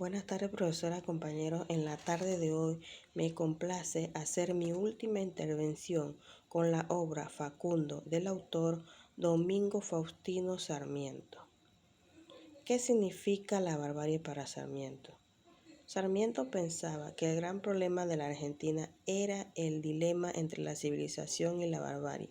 Buenas tardes, profesora, compañeros. En la tarde de hoy me complace hacer mi última intervención con la obra Facundo del autor Domingo Faustino Sarmiento. ¿Qué significa la barbarie para Sarmiento? Sarmiento pensaba que el gran problema de la Argentina era el dilema entre la civilización y la barbarie.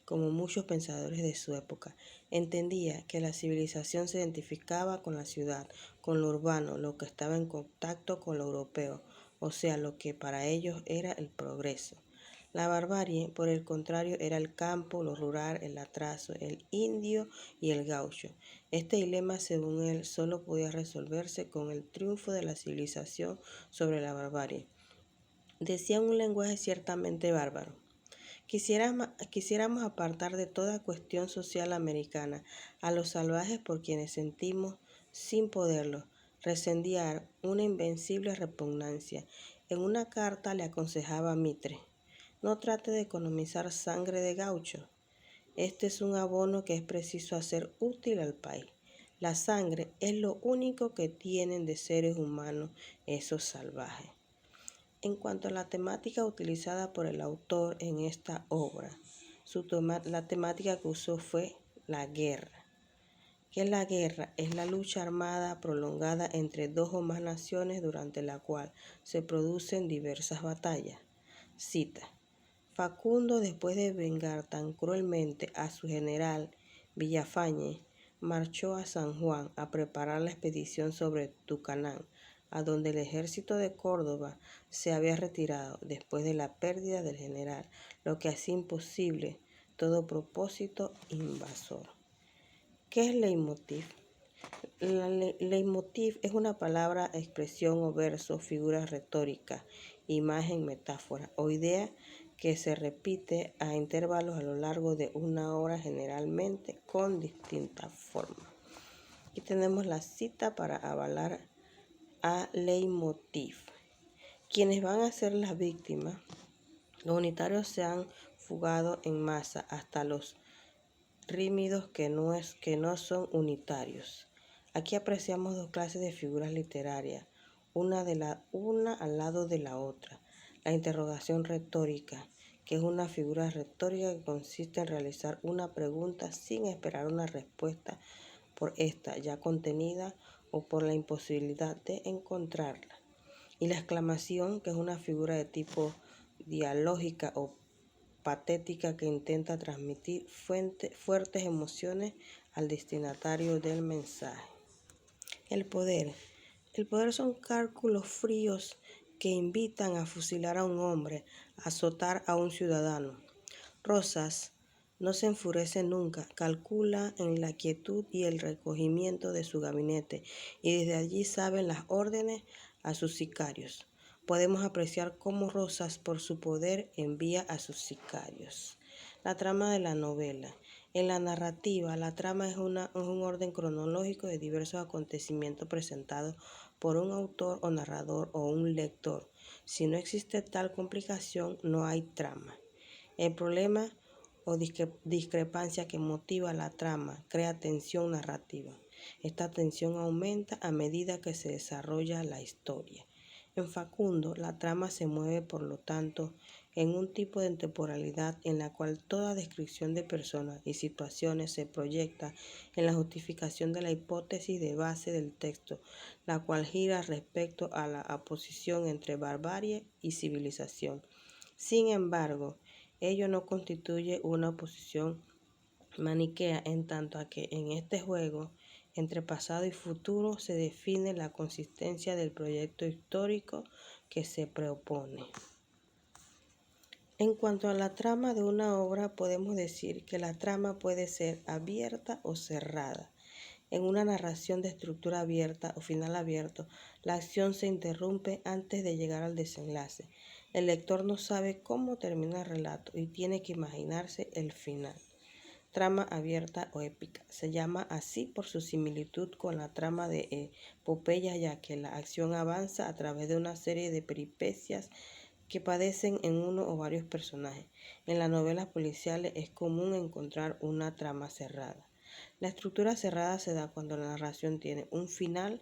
Como muchos pensadores de su época, entendía que la civilización se identificaba con la ciudad, con lo urbano, lo que estaba en contacto con lo europeo, o sea, lo que para ellos era el progreso. La barbarie, por el contrario, era el campo, lo rural, el atraso, el indio y el gaucho. Este dilema, según él, solo podía resolverse con el triunfo de la civilización sobre la barbarie. Decía un lenguaje ciertamente bárbaro. Quisiéramos apartar de toda cuestión social americana a los salvajes por quienes sentimos, sin poderlo, resendiar una invencible repugnancia. En una carta le aconsejaba a Mitre: no trate de economizar sangre de gaucho. Este es un abono que es preciso hacer útil al país. La sangre es lo único que tienen de seres humanos esos salvajes. En cuanto a la temática utilizada por el autor en esta obra, la temática que usó fue la guerra. ¿Qué es la guerra? Es la lucha armada prolongada entre dos o más naciones durante la cual se producen diversas batallas. Cita: Facundo, después de vengar tan cruelmente a su general Villafañe, marchó a San Juan a preparar la expedición sobre Tucumán, a donde el ejército de Córdoba se había retirado después de la pérdida del general, lo que hacía imposible todo propósito invasor. ¿Qué es leitmotiv? Leitmotiv es una palabra, expresión o verso, figura retórica, imagen, metáfora o idea que se repite a intervalos a lo largo de una obra, generalmente con distintas formas. Aquí tenemos la cita para avalar a leitmotiv. Quienes van a ser las víctimas, los unitarios se han fugado en masa hasta los rímidos que no son unitarios. Aquí apreciamos dos clases de figuras literarias, una al lado de la otra. La interrogación retórica, que es una figura retórica que consiste en realizar una pregunta sin esperar una respuesta por esta ya contenida o por la imposibilidad de encontrarla. Y la exclamación, que es una figura de tipo dialógica o patética que intenta transmitir fuertes emociones al destinatario del mensaje. El poder. El poder son cálculos fríos que invitan a fusilar a un hombre, a azotar a un ciudadano. Rosas no se enfurece nunca, calcula en la quietud y el recogimiento de su gabinete, y desde allí saben las órdenes a sus sicarios. Podemos apreciar cómo Rosas, por su poder, envía a sus sicarios. La trama de la novela. En la narrativa, la trama es un orden cronológico de diversos acontecimientos presentados por un autor o narrador o un lector. Si no existe tal complicación, no hay trama. El problema o discrepancia que motiva la trama crea tensión narrativa. Esta tensión aumenta a medida que se desarrolla la historia. En Facundo, la trama se mueve, por lo tanto, en un tipo de temporalidad en la cual toda descripción de personas y situaciones se proyecta en la justificación de la hipótesis de base del texto, la cual gira respecto a la oposición entre barbarie y civilización. Sin embargo, ello no constituye una oposición maniquea, en tanto a que en este juego entre pasado y futuro se define la consistencia del proyecto histórico que se propone. En cuanto a la trama de una obra, podemos decir que la trama puede ser abierta o cerrada. En una narración de estructura abierta o final abierto, la acción se interrumpe antes de llegar al desenlace. El lector no sabe cómo termina el relato y tiene que imaginarse el final. Trama abierta o épica. Se llama así por su similitud con la trama de epopeya, ya que la acción avanza a través de una serie de peripecias que padecen en uno o varios personajes. En las novelas policiales es común encontrar una trama cerrada. La estructura cerrada se da cuando la narración tiene un final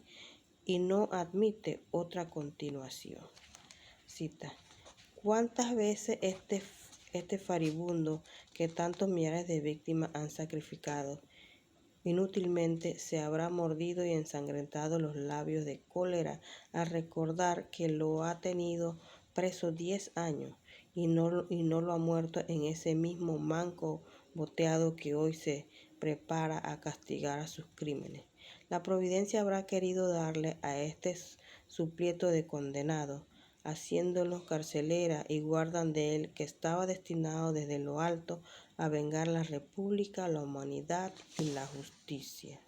y no admite otra continuación. Cita: ¿cuántas veces este faribundo que tantos millares de víctimas han sacrificado inútilmente se habrá mordido y ensangrentado los labios de cólera al recordar que lo ha tenido preso 10 años y no lo ha muerto en ese mismo manco boteado que hoy se prepara a castigar a sus crímenes? La providencia habrá querido darle a este suplieto de condenado, haciéndolo carcelera y guardan de él, que estaba destinado desde lo alto a vengar la república, la humanidad y la justicia.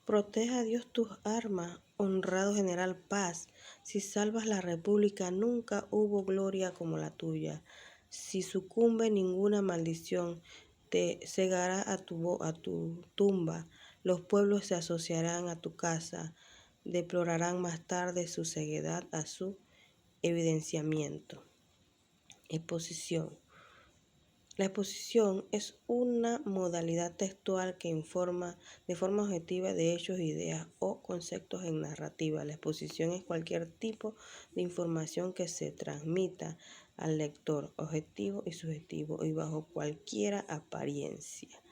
Proteja a Dios tus armas, honrado general Paz. Si salvas la república, nunca hubo gloria como la tuya. Si sucumbe ninguna maldición, te cegará a tu tumba. Los pueblos se asociarán a tu casa, deplorarán más tarde su ceguedad a su evidenciamiento. Exposición. La exposición es una modalidad textual que informa de forma objetiva de hechos, ideas o conceptos en narrativa. La exposición es cualquier tipo de información que se transmita al lector, objetivo y subjetivo, y bajo cualquier apariencia.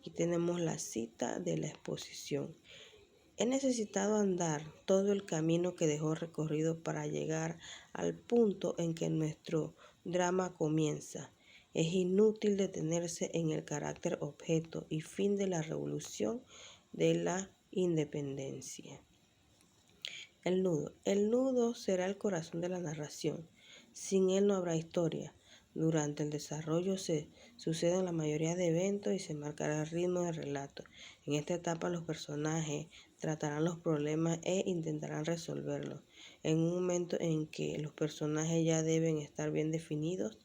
Aquí tenemos la cita de la exposición. He necesitado andar todo el camino que dejó recorrido para llegar al punto en que nuestro drama comienza. Es inútil detenerse en el carácter objeto y fin de la revolución de la independencia. El nudo. El nudo será el corazón de la narración. Sin él no habrá historia. Durante el desarrollo se suceden la mayoría de eventos y se marcará el ritmo del relato. En esta etapa los personajes tratarán los problemas e intentarán resolverlos. En un momento en que los personajes ya deben estar bien definidos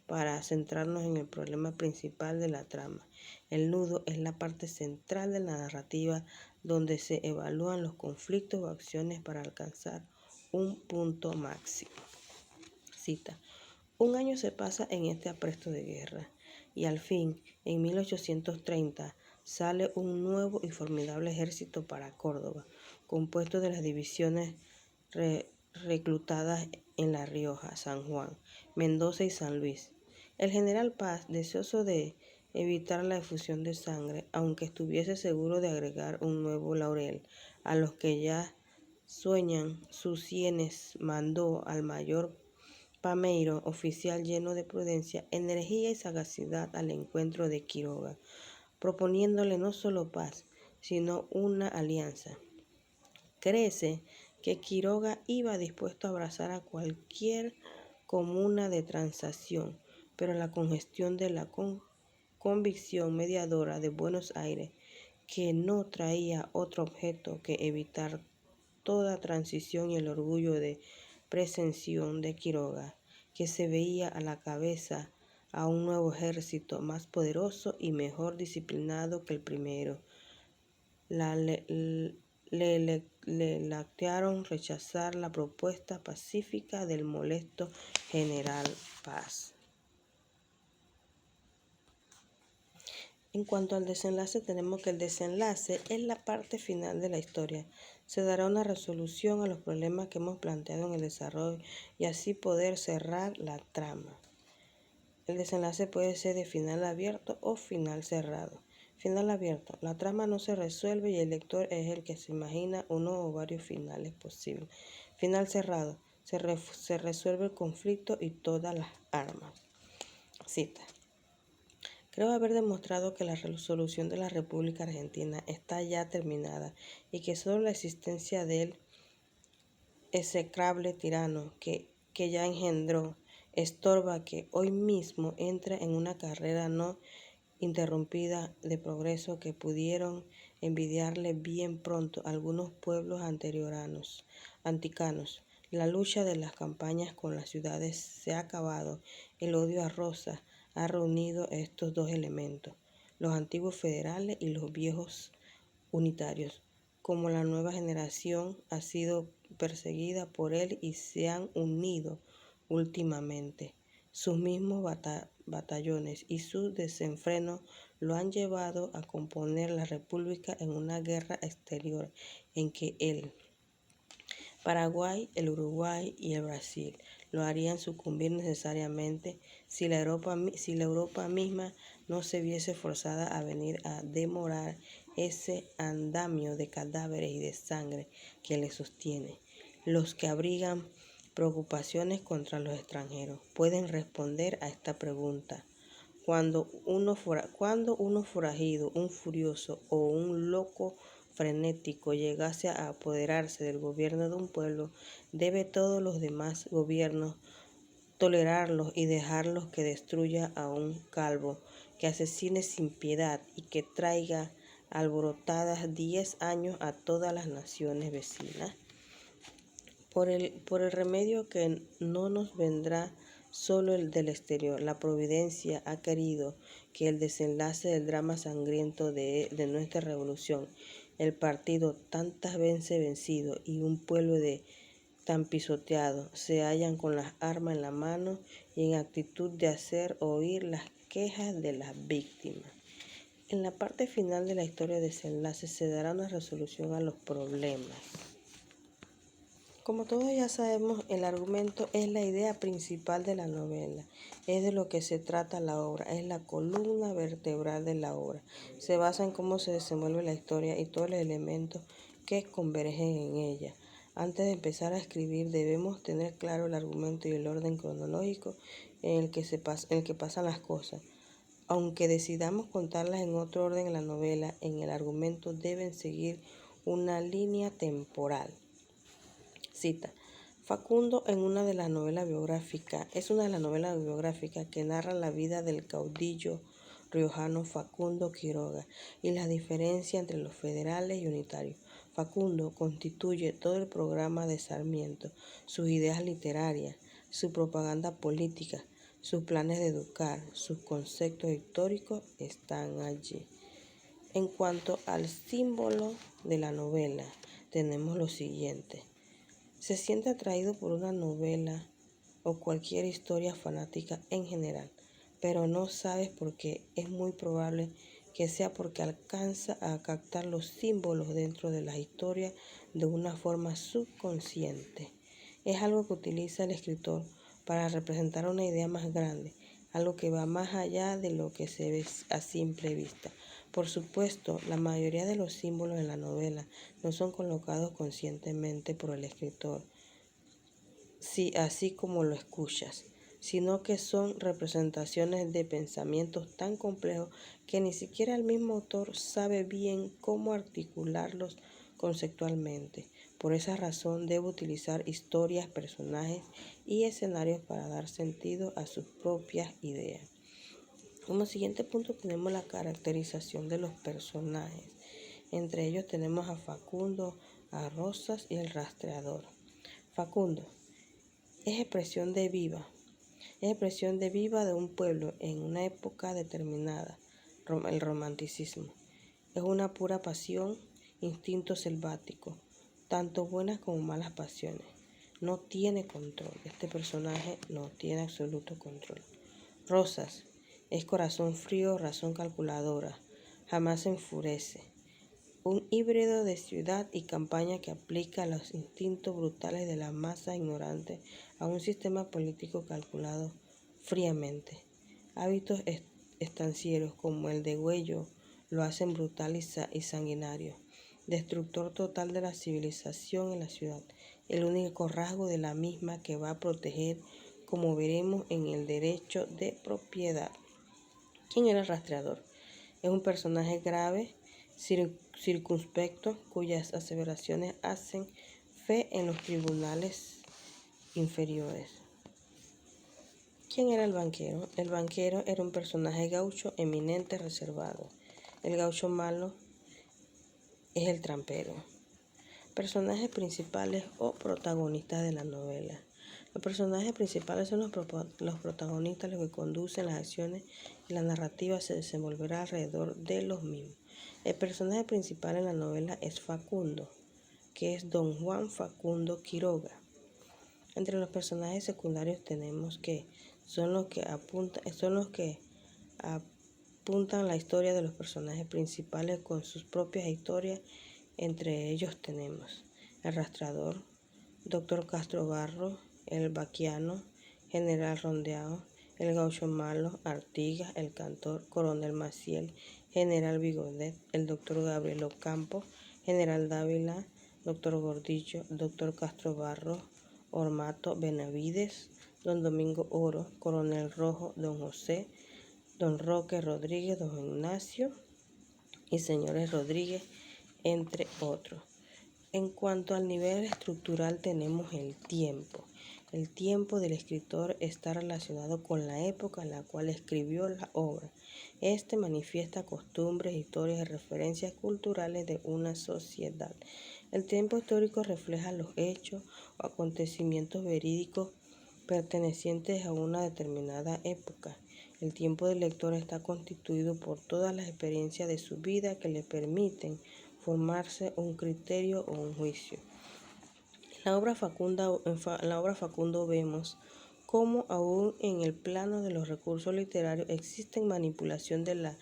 para centrarnos en el problema principal de la trama. El nudo es la parte central de la narrativa donde se evalúan los conflictos o acciones para alcanzar un punto máximo. Cita: un año se pasa en este apresto de guerra y al fin, en 1830, sale un nuevo y formidable ejército para Córdoba, compuesto de las divisiones reclutadas en La Rioja, San Juan, Mendoza y San Luis. El general Paz, deseoso de evitar la efusión de sangre, aunque estuviese seguro de agregar un nuevo laurel a los que ya sueñan sus sienes, mandó al mayor Pameiro, oficial lleno de prudencia, energía y sagacidad, al encuentro de Quiroga, proponiéndole no solo paz, sino una alianza. Créese que Quiroga iba dispuesto a abrazar a cualquier comuna de transacción, pero la congestión de la convicción mediadora de Buenos Aires, que no traía otro objeto que evitar toda transición, y el orgullo de pretensión de Quiroga, que se veía a la cabeza a un nuevo ejército más poderoso y mejor disciplinado que el primero, le lactaron rechazar la propuesta pacífica del molesto general Paz. En cuanto al desenlace, tenemos que el desenlace es la parte final de la historia. Se dará una resolución a los problemas que hemos planteado en el desarrollo y así poder cerrar la trama. El desenlace puede ser de final abierto o final cerrado. Final abierto. La trama no se resuelve y el lector es el que se imagina uno o varios finales posibles. Final cerrado. Se resuelve el conflicto y todas las armas. Cita: creo haber demostrado que la resolución de la República Argentina está ya terminada y que solo la existencia del execrable tirano que ya engendró estorba que hoy mismo entre en una carrera no interrumpida de progreso que pudieron envidiarle bien pronto algunos pueblos anticanos. La lucha de las campañas con las ciudades se ha acabado. El odio a Rosas ha reunido estos dos elementos, los antiguos federales y los viejos unitarios. Como la nueva generación ha sido perseguida por él y se han unido últimamente, sus mismos batallones y su desenfreno lo han llevado a componer la República en una guerra exterior en que el Paraguay, el Uruguay y el Brasil lo harían sucumbir necesariamente si la Europa misma no se viese forzada a venir a demorar ese andamio de cadáveres y de sangre que le sostiene. Los que abrigan preocupaciones contra los extranjeros pueden responder a esta pregunta. Cuando uno forajido, un furioso o un loco frenético llegase a apoderarse del gobierno de un pueblo, debe todos los demás gobiernos tolerarlos y dejarlos que destruya a un calvo, que asesine sin piedad y que traiga alborotadas 10 años a todas las naciones vecinas. Por el remedio que no nos vendrá solo el del exterior, la providencia ha querido que el desenlace del drama sangriento de nuestra revolución, el partido tantas veces vencido y un pueblo tan pisoteado, se hallan con las armas en la mano y en actitud de hacer oír las quejas de las víctimas. En la parte final de la historia de desenlace se dará una resolución a los problemas. Como todos ya sabemos, el argumento es la idea principal de la novela, es de lo que se trata la obra, es la columna vertebral de la obra. Se basa en cómo se desenvuelve la historia y todos los elementos que convergen en ella. Antes de empezar a escribir debemos tener claro el argumento y el orden cronológico en el que pasan las cosas. Aunque decidamos contarlas en otro orden en la novela, en el argumento deben seguir una línea temporal. Cita. Facundo es una de las novelas biográficas que narra la vida del caudillo riojano Facundo Quiroga y la diferencia entre los federales y unitarios. Facundo constituye todo el programa de Sarmiento, sus ideas literarias, su propaganda política, sus planes de educar, sus conceptos históricos están allí. En cuanto al símbolo de la novela, tenemos lo siguiente. Se siente atraído por una novela o cualquier historia fanática en general, pero no sabes por qué. Es muy probable que sea porque alcanza a captar los símbolos dentro de la historia de una forma subconsciente. Es algo que utiliza el escritor para representar una idea más grande, algo que va más allá de lo que se ve a simple vista. Por supuesto, la mayoría de los símbolos en la novela no son colocados conscientemente por el escritor, así como lo escuchas, sino que son representaciones de pensamientos tan complejos que ni siquiera el mismo autor sabe bien cómo articularlos conceptualmente. Por esa razón debe utilizar historias, personajes y escenarios para dar sentido a sus propias ideas. Como siguiente punto tenemos la caracterización de los personajes. Entre ellos tenemos a Facundo, a Rosas y el rastreador. Facundo es expresión de vida de un pueblo en una época determinada, el romanticismo. Es una pura pasión, instinto selvático, tanto buenas como malas pasiones. No tiene control, este personaje no tiene absoluto control. Rosas es corazón frío, razón calculadora, jamás se enfurece. Un híbrido de ciudad y campaña que aplica los instintos brutales de la masa ignorante a un sistema político calculado fríamente. Hábitos estancieros como el degüello lo hacen brutal y sanguinario. Destructor total de la civilización en la ciudad, el único rasgo de la misma que va a proteger, como veremos en el derecho de propiedad. ¿Quién era el rastreador? Es un personaje grave, circunspecto, cuyas aseveraciones hacen fe en los tribunales inferiores. ¿Quién era el banquero? El banquero era un personaje gaucho eminente, reservado. El gaucho malo es el trampero. Personajes principales o protagonistas de la novela. Los personajes principales son los protagonistas, los que conducen las acciones y la narrativa se desenvolverá alrededor de los mismos. El personaje principal en la novela es Facundo, que es don Juan Facundo Quiroga. Entre los personajes secundarios tenemos que son los que despuntan la historia de los personajes principales con sus propias historias. Entre ellos tenemos el rastrador, Doctor Castro Barro, el vaquiano, General Rondeado, el gaucho malo, Artigas, el cantor, Coronel Maciel, General Bigodet, el Doctor Gabriel Ocampo, General Dávila, Doctor Gordillo, Doctor Castro Barro, Ormato Benavides, Don Domingo Oro, Coronel Rojo, Don José, Don Roque Rodríguez, Don Ignacio y señores Rodríguez, entre otros. En cuanto al nivel estructural tenemos el tiempo. El tiempo del escritor está relacionado con la época en la cual escribió la obra. Este manifiesta costumbres, historias y referencias culturales de una sociedad. El tiempo histórico refleja los hechos o acontecimientos verídicos pertenecientes a una determinada época. El tiempo del lector está constituido por todas las experiencias de su vida que le permiten formarse un criterio o un juicio. En la obra Facundo vemos cómo aún en el plano de los recursos literarios existe manipulación de la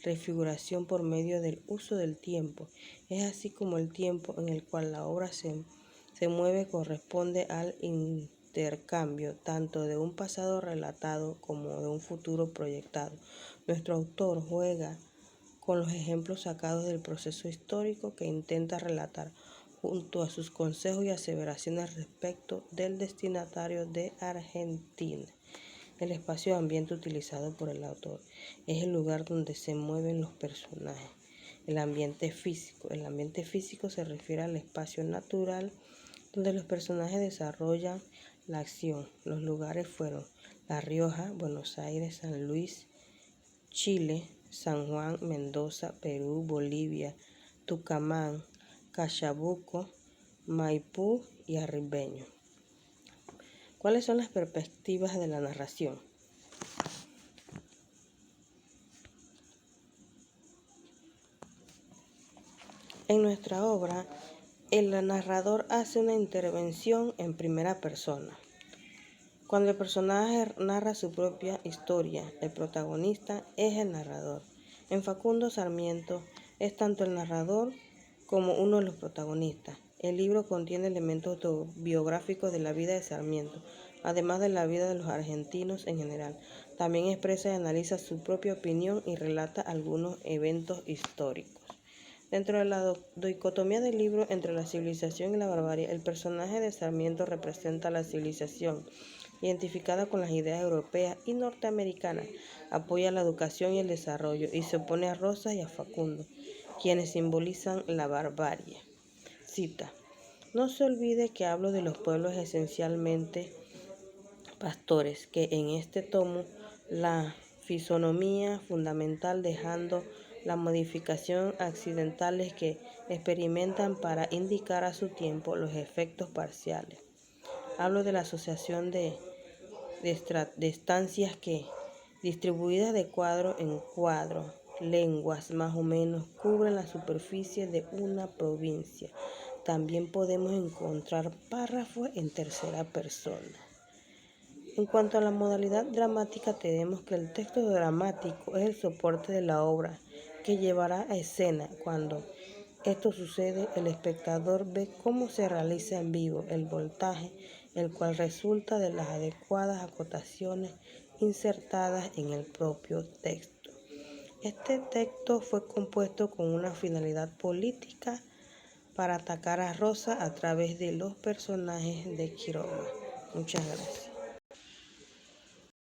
refiguración por medio del uso del tiempo. Es así como el tiempo en el cual la obra se mueve corresponde al intercambio tanto de un pasado relatado como de un futuro proyectado. Nuestro autor juega con los ejemplos sacados del proceso histórico que intenta relatar, junto a sus consejos y aseveraciones respecto del destinatario de Argentina. El espacio ambiente utilizado por el autor es el lugar donde se mueven los personajes. El ambiente físico. El ambiente físico se refiere al espacio natural donde los personajes desarrollan la acción. Los lugares fueron La Rioja, Buenos Aires, San Luis, Chile, San Juan, Mendoza, Perú, Bolivia, Tucumán, Cachabuco, Maipú y Arribeño. ¿Cuáles son las perspectivas de la narración? En nuestra obra, el narrador hace una intervención en primera persona. Cuando el personaje narra su propia historia, el protagonista es el narrador. En Facundo Sarmiento es tanto el narrador como uno de los protagonistas. El libro contiene elementos autobiográficos de la vida de Sarmiento, además de la vida de los argentinos en general. También expresa y analiza su propia opinión y relata algunos eventos históricos. Dentro de la dicotomía del libro entre la civilización y la barbarie, el personaje de Sarmiento representa la civilización, identificada con las ideas europeas y norteamericanas, apoya la educación y el desarrollo y se opone a Rosas y a Facundo, quienes simbolizan la barbarie. Cita: no se olvide que hablo de los pueblos esencialmente pastores, que en este tomo la fisonomía fundamental dejando la modificación accidentales que experimentan para indicar a su tiempo los efectos parciales. Hablo de la asociación de estancias que, distribuidas de cuadro en cuadro, lenguas más o menos, cubren la superficie de una provincia. También podemos encontrar párrafos en tercera persona. En cuanto a la modalidad dramática, tenemos que el texto dramático es el soporte de la obra que llevará a escena. Cuando esto sucede, el espectador ve cómo se realiza en vivo el voltaje, el cual resulta de las adecuadas acotaciones insertadas en el propio texto. Este texto fue compuesto con una finalidad política para atacar a Rosa a través de los personajes de Quiroga. Muchas gracias.